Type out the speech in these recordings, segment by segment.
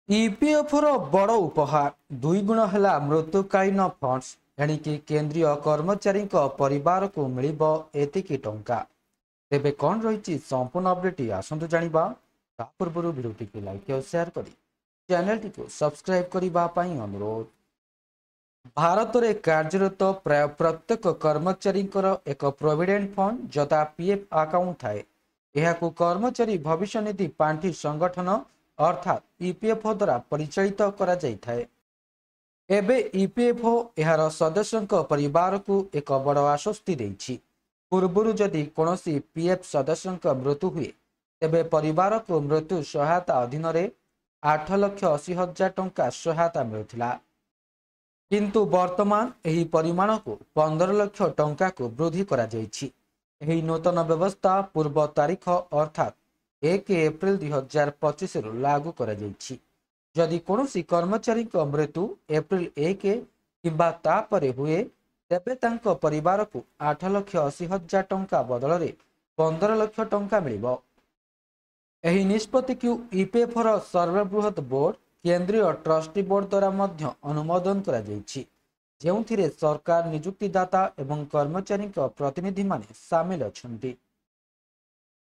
EPFO रो बड़ उपहार 2 गुण है मृत्युकालीन फंड्स एणिकी केंद्रीय कर्मचारी परिवार को मिलिब एतिकी टंका। तेबे कौन रही संपूर्ण अपडेट आसतु जाना ता पूर्व भिडियोटी को लाइक और शेयर करी चैनल टी सब्सक्राइब करने अनुरोध। भारत में कार्यरत प्राय प्रत्येक कर्मचारी एक प्रोविडेंट फंड जता पीएफ अकाउंट थाए। यह कर्मचारी भविष्य निधि पांठि संगठन अर्थात ईपीएफओ द्वारा परिचालित करा जाइथाए। एबे ईपीएफओ यार सदस्यों परिवार को एक बड़ आश्वस्ति देछि। पूर्वरु जदि कोनोसी पीएफ सदस्यों मृत्यु हुए तेबे परिवार को मृत्यु सहायता अधीन 8,80,000 टंका सहायता मिलुथिला, किंतु वर्तमान एही परिमाण को 15 लाख टंका को वृद्धि करा जाइछि। एही नूतन व्यवस्था पूर्व तारीख अर्थात 1 एप्रिल 2025 लागू करा जाइछि। जदि कोनोसी कर्मचारी मृत्यु एप्रिल 1 किंबा तापरे हुए तेबे तांको परिवार को 8,80,000 टंका बदल में 15 लाख टंका मिलिबो। एही निष्पत्ति को ईपीएफओ रो सर्वबृहत बोर्ड केंद्रीय ट्रस्टी बोर्ड द्वारा मध्य अनुमोदन करा जाइछि, जेउथिरे सरकार नियुक्तिदाता एवं कर्मचारी प्रतिनिधि माने शामिल अछंती।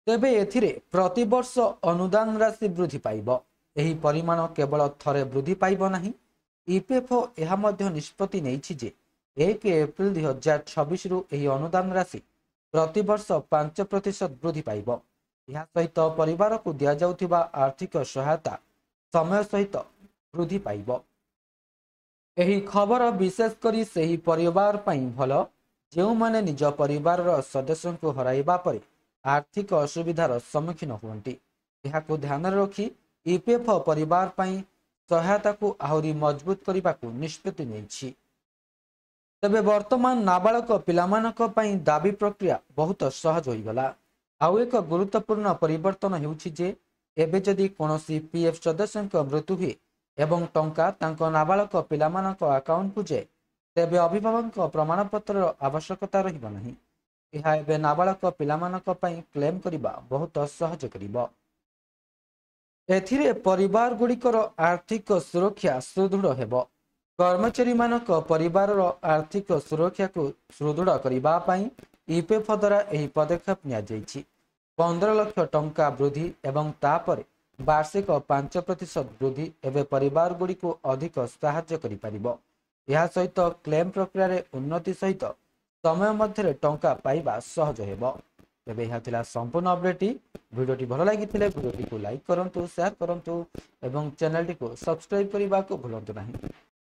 तेबे एथिरे प्रतिवर्ष अनुदान राशि वृद्धि पाइब। एही परिमाण केवल थरे वृद्धि पाइब नाही। ईपीएफओ एहा मध्य निष्पत्ति नेइछि जे 1 एप्रिल 2026 रु एही अनुदान राशि प्रतिवर्ष 5% वृद्धि पाइब। यह सहित परिवार को दिया जाउथिबा आर्थिक सहायता समय सहित वृद्धि पाइब। एही खबर विशेष करी सेही परिवार पई भल जेउ माने निज परिवार रो सदस्यों को हराइबा परे आर्थिक असुविधार सम्मुखीन हुअंती। एहाको ध्यान रखी ईपीएफओ परिवार पई सहायता को आहुरी मजबूत करने को निष्पत्ति नेछि। तबे वर्तमान नाबालक पिलामानक पई दाबी प्रक्रिया बहुत सहज होइगला। आउ एक गुरुत्वपूर्ण परिवर्तन हेउछि जे एबे जदि कोनोसी पीएफ सदस्यक मृत्यु हुए एवं टंका तांको नाबालक पिलामानक अकाउंट को जाए तेबे अभिभावक प्रमाणपत्र आवश्यकता रहिबो नाही। यह एबे नाबालक पिलामानक पई क्लेम करिबा बहुत सहज करिबो। एथिरे परिवार गुड़िकर आर्थिक सुरक्षा सुदृढ़ हेबो। कर्मचारी मानक परिवार आर्थिक सुरक्षा को सुदृढ़ करिबा पई ईपीएफओ द्वारा एही पदक्षेप निया जाइछि। 15 लाख टंका वृद्धि एवं तापर वार्षिक 5% वृद्धि एवं परिवार गुड़ी को अधिक साहाय्य करि परिबो। यह सहित क्लेम प्रक्रिया रे उन्नति सहित समय मध्य टंका पाइबा सहज हेबो। तेबे यह थिला संपूर्ण अपडेट। वीडियोटी भल लगी वीडियोटी को लाइक करंतु, शेयर करंतु एवं चैनल टी को सब्सक्राइब करने को भूलंतु नहीं।